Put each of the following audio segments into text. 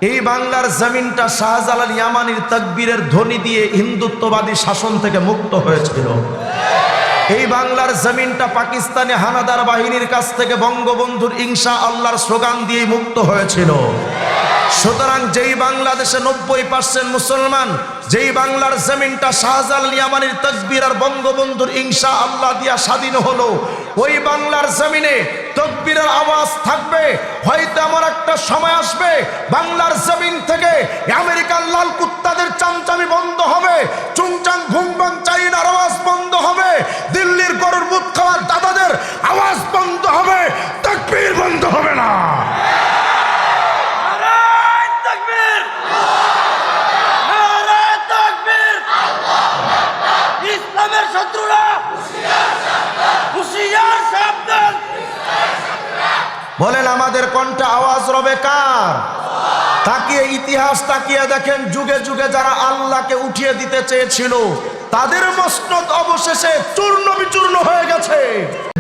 এই বাংলার জমিনটা শাহজালাল ইয়ামানির তাকবীরের ধ্বনি দিয়ে হিন্দুত্ববাদী শাসন থেকে মুক্ত হয়েছিল। এই বাংলার জমিনটা পাকিস্তানি হানাদার বাহিনীর কাছ থেকে বঙ্গবন্ধুর ইনশাআল্লাহর স্লোগান দিয়ে মুক্ত হয়েছিল। সুতরাং যেই বাংলাদেশে 90% মুসলমান, যেই বাংলার জমিনটা শাহজালাল ইয়ামানির তাকবীর আর বঙ্গবন্ধুর ইনশাআল্লাহ দিয়া স্বাধীন হলো, ওই বাংলার জমিনে তাকবীরের আওয়াজ থাকবে। হয়তো এমন একটা সময় আসবে বাংলার জমিন থেকে আমেরিকার লাল কুত্তাদের চামচামি বন্ধ হবে, চুংচাং ঘুমবাং চাইনার আওয়াজ বন্ধ হবে, দিল্লির গরুর মুখ খাওয়ার দাদাদের আওয়াজ বন্ধ হবে, তাকবীর বন্ধ হবে না। বলেন আমাদের কণ্ঠে আওয়াজ রবে কার? তাকিয়ে ইতিহাস তাকিয়ে দেখেন, যুগে যুগে যারা আল্লাহকে উঠিয়ে দিতে চেয়েছিল তাদের মসনদ অবশেষে চূর্ণ বিচূর্ণ হয়ে গেছে।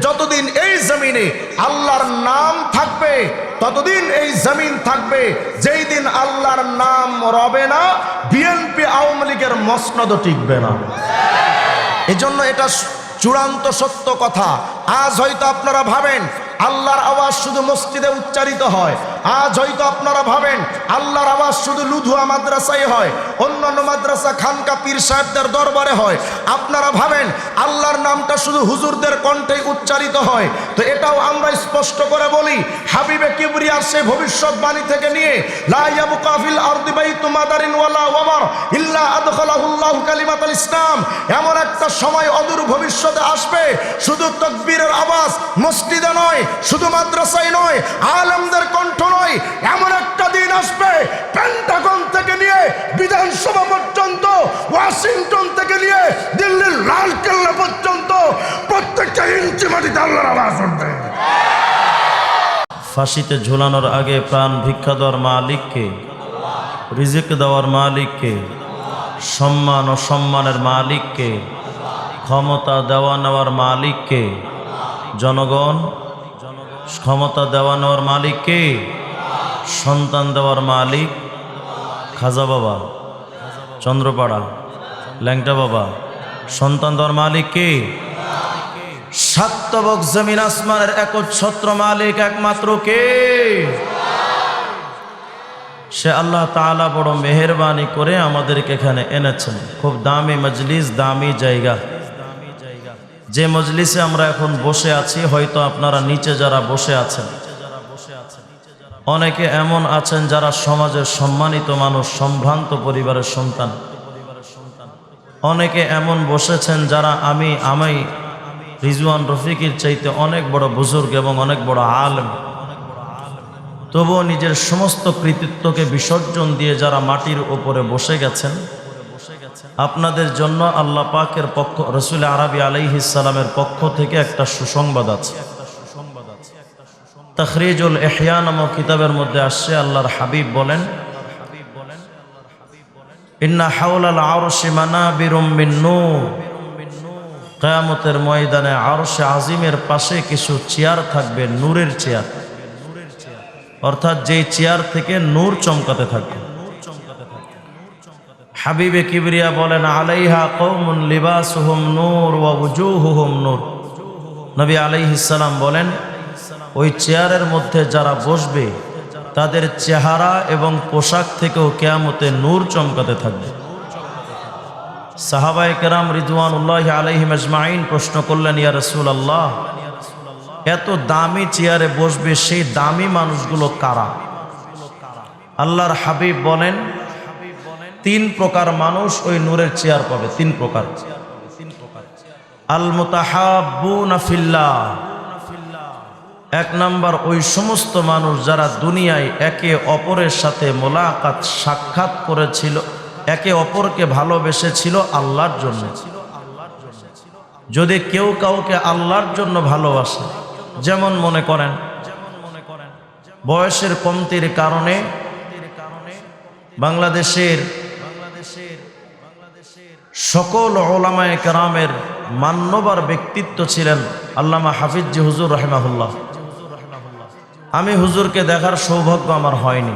যতদিন এই জমিনে আল্লাহর নাম থাকবে ততদিন এই জমিন থাকবে। যেই দিন আল্লাহর নাম রবে না, বিএনপি আওয়ামী লীগের মসনদও টিকবে না। এজন্য এটা চূড়ান্ত সত্য কথা। আজ হয়তো আপনারা ভাবেন আল্লাহর আওয়াজ শুধু মসজিদে উচ্চারিত হয়, আজ হয়তো আপনারা ভাবেন আল্লাহর আওয়াজ শুধু লুধুয়া মাদ্রাসায় হয়, অন্যান্য মাদ্রাসা খানকা পীর সাহেবদের দরবারে হয়। আপনারা ভাবেন আল্লাহর নামটা শুধু হুজুরদের কণ্ঠে উচ্চারিত হয়। তো এটাও আমরা স্পষ্ট করে বলি, হাবিবে কিবরিয়ার সে ভবিষ্যৎবাণী থেকে নিয়ে লা ইয়াবকা ফিল আরদি বাইতু মাদারিন ওয়ালা ওয়ামার ইল্লা আদখালাহুল্লাহু কালিমাতুল ইসলাম, এমন একটা সময় অদূর ভবিষ্যতে আসবে শুধু তাকবীরের আওয়াজ মসজিদে নয়, শুধু মাদ্রাসায় নয়, আলেমদের কণ্ঠ নয়, এমন একটা দিন আসবে পেন্টাগন থেকে নিয়ে বিধানসভা পর্যন্ত, ওয়াশিংটন থেকে নিয়ে দিল্লির লাল কেল্লা পর্যন্ত প্রত্যেকটা ইঞ্চি মাটিতে আল্লাহর আওয়াজ উঠবে। ফাঁসিতে ঝুলানোর আগে প্রাণ ভিক্ষা দেওয়ার মালিককে, রিজিক দেওয়ার মালিককে, সম্মান ও সম্মানের মালিককে, ক্ষমতা দেওয়া নেওয়ার মালিককে, জনগণ ক্ষমতা দেওয়া নেওয়ার মালিককে, সন্তান দেওয়ার মালিক খাজা বাবা, চন্দ্রপাড়া, ল্যাংটা বাবা, সন্তান দেওয়ার মালিক কে? সাতবক জমিন আসমানের একচ্ছত্র মালিক একমাত্র কে? সে আল্লাহ তাআলা বড় মেহেরবানি করে আমাদেরকে এখানে এনেছেন। খুব দামি মজলিস, দামি জায়গা। যে মজলিসে আমরা এখন বসে আছি, হয়তো আপনারা নিচে যারা বসে আছেন, অনেকে এমন আছেন যারা সমাজের সম্মানিত মানুষ, সম্ভ্রান্ত পরিবারের সন্তান। অনেকে এমন বসেছেন যারা আমি রিজওয়ান রফিকের চাইতে অনেক বড় বুজুর্গ এবং অনেক বড় আলেম, তবুও নিজের সমস্ত কৃতিত্বকে বিসর্জন দিয়ে যারা মাটির উপরে বসে গেছেন, আপনাদের জন্য আল্লাহ পাকের পক্ষ, রাসূল আরবি আলাইহিস সালামের পক্ষ থেকে একটা সুসংবাদ আছে। তাখরিজুল ইহয়া নামক কিতাবের মধ্যে আসছে, আল্লাহর হাবিব বলেন, ইন্না হাওলাল আরশি মানাবিরুম মিন নূর, কিয়ামতের ময়দানে আরশে আজিমের পাশে কিছু চেয়ার থাকবে, নূরের চেয়ার, অর্থাৎ যেই চেয়ার থেকে নূর চমকাতে থাকবে। হাবিবে কিবরিয়া বলেন, আলাইহা কওমুন লিবাসুহুম নূর ওয়া ওয়ুজুহুহুম নূর। নবী আলাইহিস সালাম বলেন, ওই চেয়ারের মধ্যে যারা বসবে তাদের চেহারা এবং পোশাক থেকেও কিয়ামতে নূর চমকাতে থাকবে। সাহাবায়ে কেরাম রিদওয়ানুল্লাহি আলাইহিম আজমাইন প্রশ্ন করলেন, ইয়া রাসূলুল্লাহ, এত দামি চেয়ারে বসবে সেই দামি মানুষগুলো কারা? আল্লাহর হাবিব বলেন, 3 প্রকার মানুষ ওই নূরের চেয়ার পাবে। 3 প্রকার। আল মুতাহাব্বুনা ফিল্লাহ, 1 নাম্বার ওই সমস্ত মানুষ যারা দুনিয়ায় একে অপরের সাথে মোলাকাত, সাক্ষাৎ করেছিল, একে অপরকে ভালোবেসেছিল আল্লাহর জন্য। যদি কেউ কাউকে আল্লাহর জন্য ভালোবাসে, যেমন মনে করেন বয়সের কমতির কারণে বাংলাদেশের সকল উলামায়ে কেরামের মান্যবর ব্যক্তিত্ব ছিলেন আল্লামা হাফিজি হুজুর রাহিমাহুল্লাহ। আমি হুজুরকে দেখার সৌভাগ্য আমার হয়নি,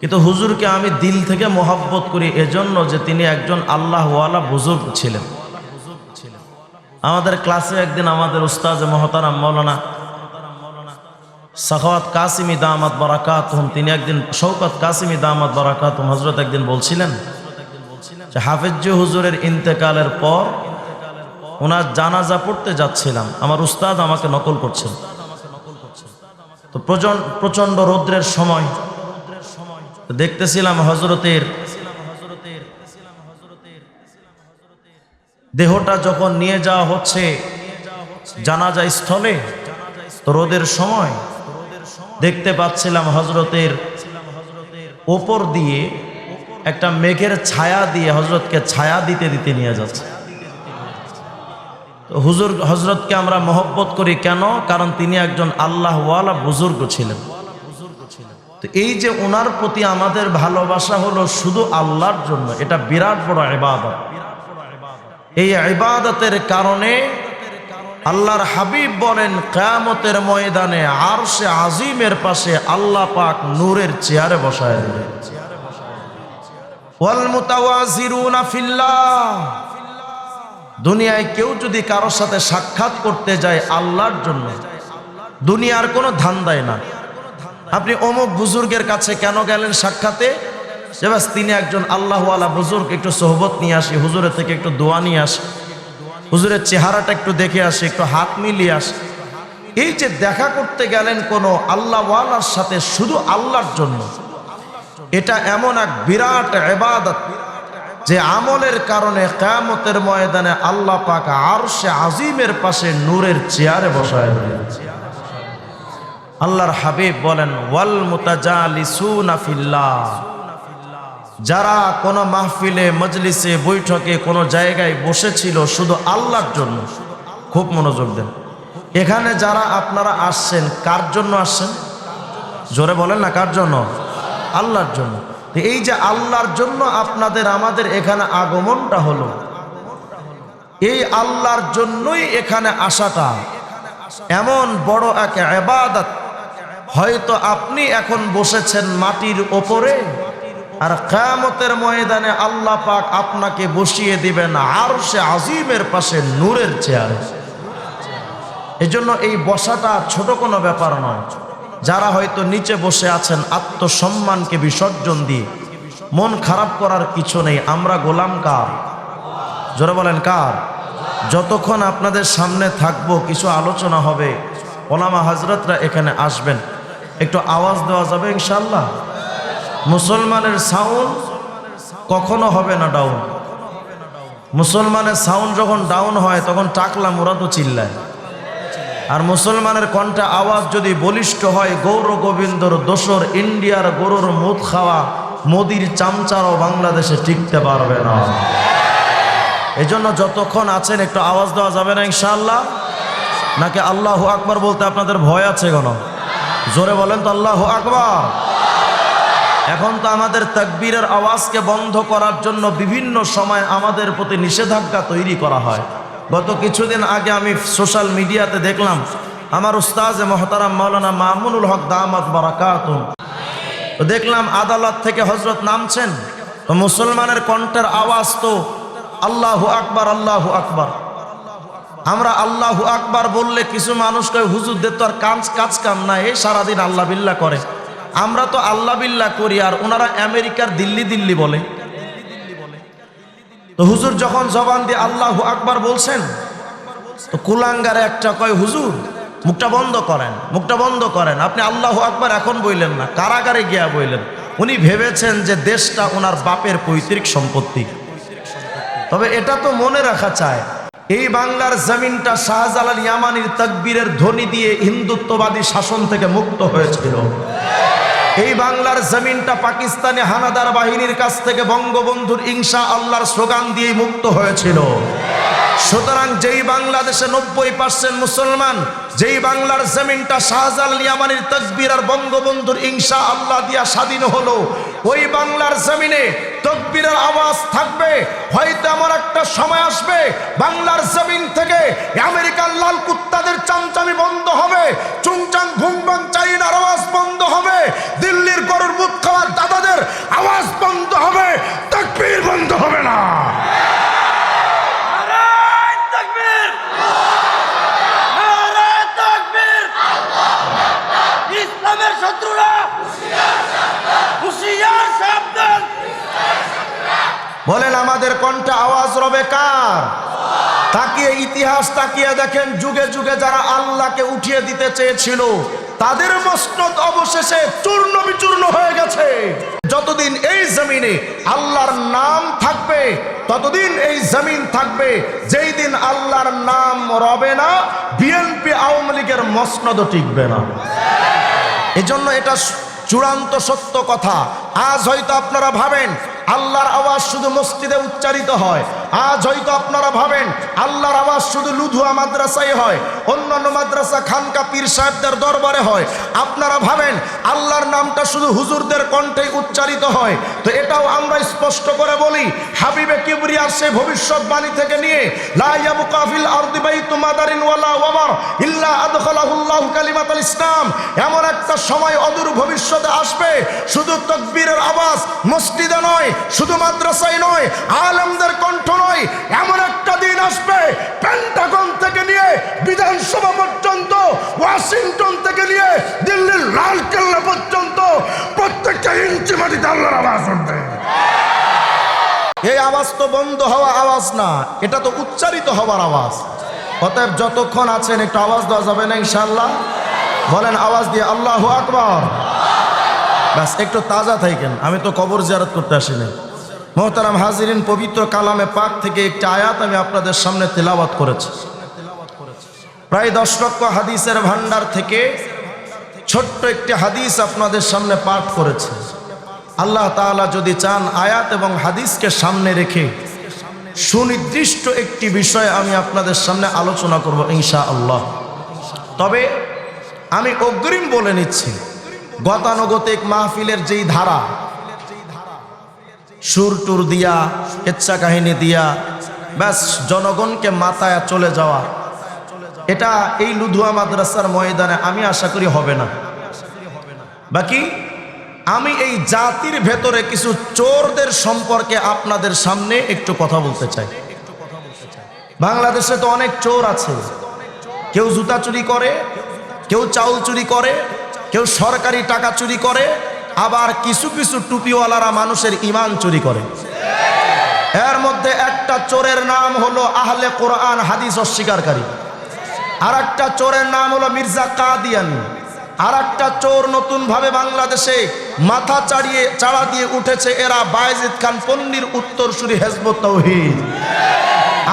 কিন্তু হুজুরকে আমি দিল থেকে মোহাব্বত করি এজন্য যে তিনি একজন আল্লাহওয়ালা বুজুর্গ ছিলেন। আমাদের ক্লাসে একদিন আমাদের উস্তাজ মহতারাম মৌলানা সাখাওয়াত কাসিমি দামাত বারাকাতুহুম, তিনি একদিন শওকত কাসিমি দামাত বারাকাতুহুম হযরত একদিন বলছিলেন যে হাফেজ হুজুরের ইন্তেকালের পর ওনার জানাজা পড়তে যাচ্ছিলাম, আমার উস্তাদ আমাকে নকল করছেন। তো প্রচন্ড রৌদ্রের সময় দেখতেছিলাম হযরতের দেহটা যখন নিয়ে যাওয়া হচ্ছে জানাজা স্থলে, তো রোদের সময় দেখতে পাচ্ছিলাম হযরতের ওপর দিয়ে একটা মেঘের ছায়া দিয়ে হযরতকে ছায়া দিতে দিতে নিয়ে যাচ্ছে। তো হযরতকে আমরা মহব্বত করি কেন? কারণ তিনি একজন আল্লাহওয়ালা বুজুর্গ ছিলেন। তো এই যে ওনার প্রতি আমাদের ভালোবাসা হলো শুধু আল্লাহর জন্য, এটা বিরাট বড় ইবাদত। এই ইবাদতের কারণে আল্লাহর হাবিব বলেন কিয়ামতের ময়দানে আরশে আজিমের পাশে আল্লাহ পাক নূরের চেয়ারে বসায় দেবেন। ওয়াল মুতাওয়াজিরুনা ফিল্লাহ, দুনিয়ায় কেউ যদি কারোর সাথে সাক্ষাৎ করতে যায় আল্লাহর জন্য, দুনিয়ার কোনো ধান্দায় না। আপনি অমুক বুজুর্গের কাছে কেন গেলেন সাক্ষাতে? যে বাস তিনি একজন আল্লাহওয়ালা বুজুর্গ, একটু সোহবত নিয়ে আসি, হুজুরের থেকে একটু দোয়া নিয়ে আসি, হুজুরের চেহারাটা একটু দেখে আসি, একটু হাত মিলিয়ে আসি। এই যে দেখা করতে গেলেন কোনো আল্লাহওয়ালার সাথে শুধু আল্লাহর জন্য, এটা এমন এক বিরাট ইবাদত যে আমলের কারণে কিয়ামতের ময়দানে আল্লাহ পাক আরশে আজিমের পাশে নূরের চেয়ারে বসায় দেবেন। আল্লাহর হাবিব বলেন ওয়াল মুতাজালিসুনা ফিল্লাহ, যারা কোনো মাহফিলে মজলিসে বৈঠকে কোনো জায়গায় বসেছিল শুধু আল্লাহর জন্য, খুব মনোযোগ দেন, এখানে যারা আপনারা আসছেন কার জন্য আসছেন? জোরে বলেন না, কার জন্য? আল্লাহর জন্য। এই যে আল্লাহর জন্য আপনাদের আমাদের এখানে আগমনটা হলো, এই আল্লাহর জন্যই এখানে আসাটা এমন বড় এক ইবাদত। হয়তো আপনি এখন বসেছেন মাটির ওপরে, আর কিয়ামতের ময়দানে আল্লাহ পাক আপনাকে বসিয়ে দিবেন আরশে আজিমের পাশে নূরের চেয়ারে। এজন্য এই বসাটা ছোট কোনো ব্যাপার নয়। যারা হয়তো নিচে বসে আছেন আত্মসম্মানকে বিসর্জন দিয়ে, মন খারাপ করার কিছু নেই। আমরা গোলাম কার? জোরে বলেন কার? যতক্ষণ আপনাদের সামনে থাকবো কিছু আলোচনা হবে, ওলামা হযরতরা এখানে আসবেন, একটু আওয়াজ দেওয়া যাবে ইনশাআল্লাহ। মুসলমানের সাউন্ড কখনো হবে না ডাউন। মুসলমানের সাউন্ড যখন ডাউন হয় তখন টাকলা মুরাদও চিল্লায়। আর মুসলমানের কণ্ঠে আওয়াজ যদি বলিষ্ঠ হয়, গৌর গোবিন্দর দোসর ইন্ডিয়ার গরুর মুদ খাওয়া মোদির চামচারও বাংলাদেশে টিকতে পারবে না। এজন্য যতক্ষণ আছেন একটু আওয়াজ দেওয়া যাবে না ইনশাআল্লাহ? নাকি আল্লাহু আকবার বলতে আপনাদের ভয় আছে কেন? জোরে বলেন তো আল্লাহু আকবার। এখন তো আমাদের তাকবীরের আওয়াজকে বন্ধ করার জন্য বিভিন্ন সময় আমাদের প্রতি নিষেধাজ্ঞা তৈরি করা হয়। গত কিছুদিন আগে আমি সোশ্যাল মিডিয়াতে দেখলাম আমার উস্তাজ মহতারাম মাওলানা মামুনুল হক দামাত বারাকাতুহুম, দেখলাম আদালত থেকে হযরত নামছেন, তো মুসলমানের কণ্ঠের আওয়াজ তো আল্লাহু আকবার আল্লাহু আকবার। আমরা আল্লাহু আকবার বললে কিছু মানুষ কয় হুজুরদের তো আর কাজ কাম নাই, এই সারাদিন আল্লাহ বিল্লাহ করে। আমরা তো আল্লাহ বিল্লাহ করি আর ওনারা আমেরিকার দিল্লি দিল্লি বলে। তো হুজুর যখন জবান দিয়ে আল্লাহু আকবার বলছেন, তো কুলাঙ্গারে একটা কয় হুজুর মুখটা বন্ধ করেন, মুখটা বন্ধ করেন, আপনি আল্লাহু আকবার এখন বললেন না, কারাগারে গিয়া বললেন। উনি ভেবেছেন যে দেশটা ওনার বাপের পৈতৃক সম্পত্তি। তবে এটা তো মনে রাখা চায়, এই বাংলার জমিনটা শাহজালাল ইয়ামানির তাকবীরের ধ্বনি দিয়ে হিন্দুত্ববাদী শাসন থেকে মুক্ত হয়েছিল। এই বাংলার জমিনটা পাকিস্তানি হানাদার বাহিনীর কাছ থেকে বঙ্গবন্ধুর ইনশা আল্লাহর স্লোগান দিয়ে মুক্ত হয়েছিল। সুতরাং যেই বাংলাদেশে 90% মুসলমান, যেই বাংলার জমিনটা শাহজালাল ইয়ামানির তাকবীর আর বঙ্গবন্ধুর ইনশা আল্লাহ দিয়া স্বাধীন হলো, ওই বাংলার জমিনে তাকবীরের আওয়াজ থাকবে। হয়তো এমন একটা সময় আসবে বাংলার জমিন থেকে আমেরিকার লাল কুত্তাদের চামচামি বন্ধ হবে, চুংচাং ভুংবাং চাইনার আওয়াজ বন্ধ হবে, দিল্লির গরুর মুখ খাওয়ার দাদাদের বলেন আমাদের কণ্ঠে আওয়াজ রবে কার? তাকিয়ে ইতিহাস তাকিয়ে দেখেন, যুগে যুগে যারা আল্লাহকে উঠিয়ে দিতে চেয়েছিল তাদের মসনদ অবশেষে চূর্ণ বিচূর্ণ হয়ে গেছে। যতদিন এই জমিনে আল্লাহর নাম থাকবে ততদিন এই জমিন থাকবে। যেই দিন আল্লাহর নাম রবে না, বিএনপি আওয়ামী লীগের মসনদও টিকবে না। এজন্য এটা চূড়ান্ত সত্য কথা। আজ হয়তো আপনারা ভাবেন আল্লাহর আওয়াজ শুধু মসজিদে উচ্চারিত হয়, আজ হয়তো আপনারা ভাবেন আল্লাহর আওয়াজ শুধু লুধুয়া মাদ্রাসায় হয়, অন্যান্য মাদ্রাসা খানকা পীর সাহেবদের দরবারে হয়। আপনারা ভাবেন আল্লাহর নামটা শুধু হুজুরদের কণ্ঠেই উচ্চারিত হয়। তো এটাও আমরা স্পষ্ট করে বলি, হাবিবে কিবরিয়ার সেই ভবিষ্যৎবাণী থেকে নিয়ে লা ইয়াবকা ফিল আরদি বাইতু মাদারিন ওয়ালা ওয়ামার ইল্লা আদখালাহুল্লাহু কালিমাতুল ইসলাম, এমন একটা সময় অদূর ভবিষ্যতে আসবে শুধু তাকবীরের আওয়াজ মসজিদে নয়, শুধু মাদ্রাসায় নয়, আলেমদের কণ্ঠ নয়, এমন একটা দিন আসবে পেন্টাগন থেকে নিয়ে বিধানসভা পর্যন্ত, ওয়াশিংটন থেকে নিয়ে দিল্লির লালকেল্লা পর্যন্ত প্রত্যেকটা ইঞ্চি মাটিতে আল্লাহর আওয়াজ উঠবে। এই আওয়াজ তো বন্ধ হওয়া আওয়াজ না, এটা তো উচ্চারিত হওয়ার আওয়াজ। অতএব যতক্ষণ আছেন একটু আওয়াজ দেওয়া যাবে না ইনশাআল্লাহ? বলেন আওয়াজ দিয়ে আল্লাহু আকবার। ব্যাস একটু তাজা থাকেন, আমি তো কবর জিয়ারত করতে আসিনি। মোহতারাম হাজিরিন, পবিত্র কালামে পাক থেকে একটি আয়াত আমি আপনাদের সামনে তেলাওয়াত করেছি। প্রায় 10 লক্ষ হাদিসের ভান্ডার থেকে ছোট্ট একটি হাদিস আপনাদের সামনে পাঠ করেছে। আল্লাহ তাআলা যদি চান, আয়াত এবং হাদিসকে সামনে রেখে সুনির্দিষ্ট একটি বিষয় আমি আপনাদের সামনে আলোচনা করব ইনশাআল্লাহ। তবে আমি অগ্রিম বলে নিচ্ছি, গতানুগতিক মাহফিলের যেই ধারা, সুর টুর দিয়া, কেচ্ছা কাহিনী দিয়া ব্যাস জনগণকে মাথায় চলে যাওয়া, এটা এই লুধুয়া মাদ্রাসার ময়দানে আমি আশা করি হবে না। বাকি আমি এই জাতির ভেতরে কিছু চোরদের সম্পর্কে আপনাদের সামনে একটু কথা বলতে চাই। বাংলাদেশে তো অনেক চোর আছে, কেউ জুতা চুরি করে, কেউ চাউল চুরি করে, কেউ সরকারি টাকা চুরি করে, আবার কিছু কিছু টুপিওয়ালারা মানুষের ঈমান চুরি করে। এর মধ্যে একটা চোরের নাম হলো আহলে কোরআন হাদিস অস্বীকারী, আর একটা চোরের নাম হলো মির্জা কাদিয়ানি, আর একটা চোর নতুন ভাবে বাংলাদেশে মাথা চাড়া দিয়ে উঠেছে, এরা বায়েজিদ খান পন্নীর উত্তরসূরি হিজবুত তাওহীদ।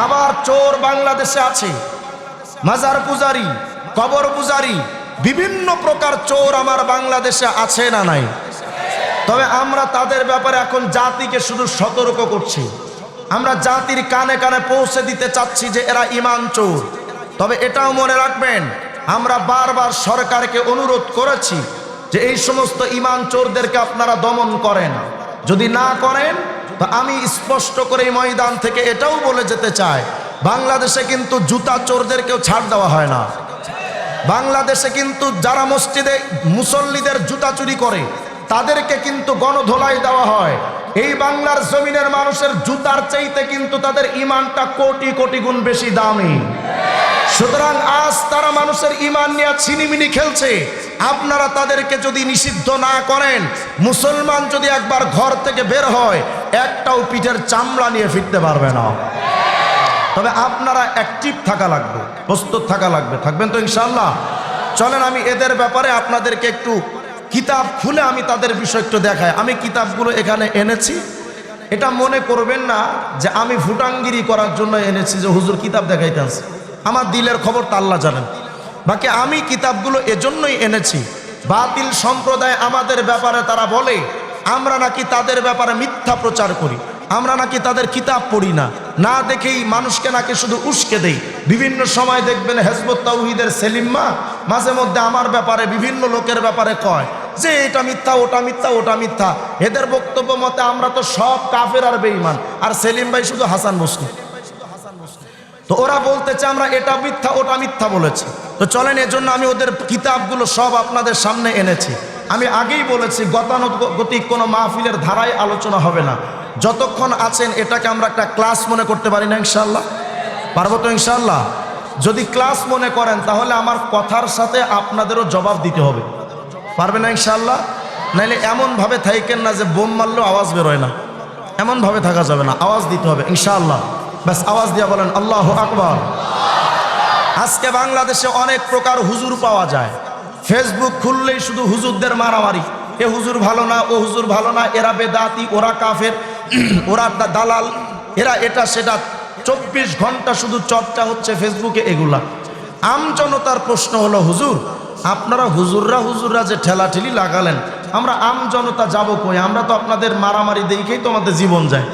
আবার চোর বাংলাদেশে আছে মাজার পূজারি, কবর পূজারি, বিভিন্ন প্রকার চোর আমার বাংলাদেশে আছে না নাই? তবে আমরা তাদের ব্যাপারে এখন জাতিকে শুধু সতর্ক করছি, আমরা জাতির কানে কানে পৌঁছে দিতে চাচ্ছি যে এরা ঈমান চোর। তবে এটাও মনে রাখবেন, আমরা বারবার সরকারকে অনুরোধ করেছি যে এই সমস্ত ঈমান চোরদেরকে আপনারা দমন করেন। যদি না করেন তো আমি স্পষ্ট করে এই ময়দান থেকে এটাও বলে যেতে চাই, বাংলাদেশে কিন্তু জুতা চোরদেরকেও ছাড় দেওয়া হয় না। বাংলাদেশে কিন্তু যারা মসজিদে মুসল্লিদের জুতা চুরি করে তাদেরকে কিন্তু গণধোলাই দেওয়া হয়। এই বাংলার জমিনের মানুষের জুতার চাইতে কিন্তু তাদের ঈমানটা কোটি কোটি গুণ বেশি দামি। সুতরাং আজ তারা মানুষের ঈমান নিয়ে ছিনিমিনি খেলছে। আপনারা তাদেরকে যদি নিষিদ্ধ না করেন, মুসলমান যদি একবার ঘর থেকে বের হয় একটাও পিঠের চামড়া নিয়ে ফিরতে পারবে না। তবে আপনারা অ্যাক্টিভ থাকা লাগবে, প্রস্তুত থাকা লাগবে। থাকবেন তো ইনশাআল্লাহ? চলেন আমি এদের ব্যাপারে আপনাদেরকে একটু কিতাব খুলে আমি তাদের বিষয় একটু দেখাই। আমি কিতাবগুলো এখানে এনেছি, এটা মনে করবেন না যে আমি ফুটাঙ্গিরি করার জন্য এনেছি যে হুজুর কিতাব দেখাইতে আসছে। আমার দিলের খবর তা আল্লাহ জানেন। বাকি আমি কিতাবগুলো এজন্যই এনেছি, বাতিল সম্প্রদায় আমাদের ব্যাপারে তারা বলে আমরা নাকি তাদের ব্যাপারে মিথ্যা প্রচার করি, আমরা নাকি তাদের কিতাব পড়ি না, না দেখেই মানুষকে নাকি শুধু উস্কে দেই। বিভিন্ন সময় দেখবেন হিজবুত তাওহীদের সেলিম্মা মাঝে মধ্যে আমার ব্যাপারে বিভিন্ন লোকের ব্যাপারে কয় যে এটা মিথ্যা, ওটা মিথ্যা, ওটা মিথ্যা। এদের বক্তব্য মতে আমরা তো সব কাফের আর বেঈমান, আর সেলিম ভাই শুধু হাসান মুসলিম। তো ওরা বলতেছে আমরা এটা মিথ্যা, ওটা মিথ্যা বলেছি। তো চলেন, এজন্য আমি ওদের কিতাবগুলো সব আপনাদের সামনে এনেছি। আমি আগেই বলেছি গতানুগতিক কোনো মাহফিলের ধারায় আলোচনা হবে না। যতক্ষণ আছেন এটাকে আমরা একটা ক্লাস মনে করতে পারি না ইনশাআল্লাহ? পারবো তো ইনশাআল্লাহ? যদি ক্লাস মনে করেন তাহলে আমার কথার সাথে আপনাদেরও জবাব দিতে হবে। পারবে না ইনশাআল্লাহ? নাইলে এমনভাবে থাকেন না যে বোম মারলেও আওয়াজ বেরোয় না। এমন ভাবে থাকা যাবে না, আওয়াজ দিতে হবে ইনশাআল্লাহ। ব্যাস আওয়াজ দিয়া বলেন আল্লাহু আকবার। আজকে বাংলাদেশে অনেক প্রকার হুজুর পাওয়া যায়। ফেসবুক খুললেই শুধু হুজুরদের মারামারি, এ হুজুর ভালো না, ও হুজুর ভালো না, এরা বেদাতি, ওরা কাফের, ওরা দালাল, এরা এটা সেটা। 24 ঘন্টা শুধু চর্চা হচ্ছে ফেসবুকে এগুলা। আমজনতার প্রশ্ন হলো, হুজুর আপনারা হুজুররা যে ঠেলাঠেলি লাগালেন, আমরা আমজনতা যাবো কই? আমরা তো আপনাদের মারামারি দেখেই তো আমাদের জীবন যায়।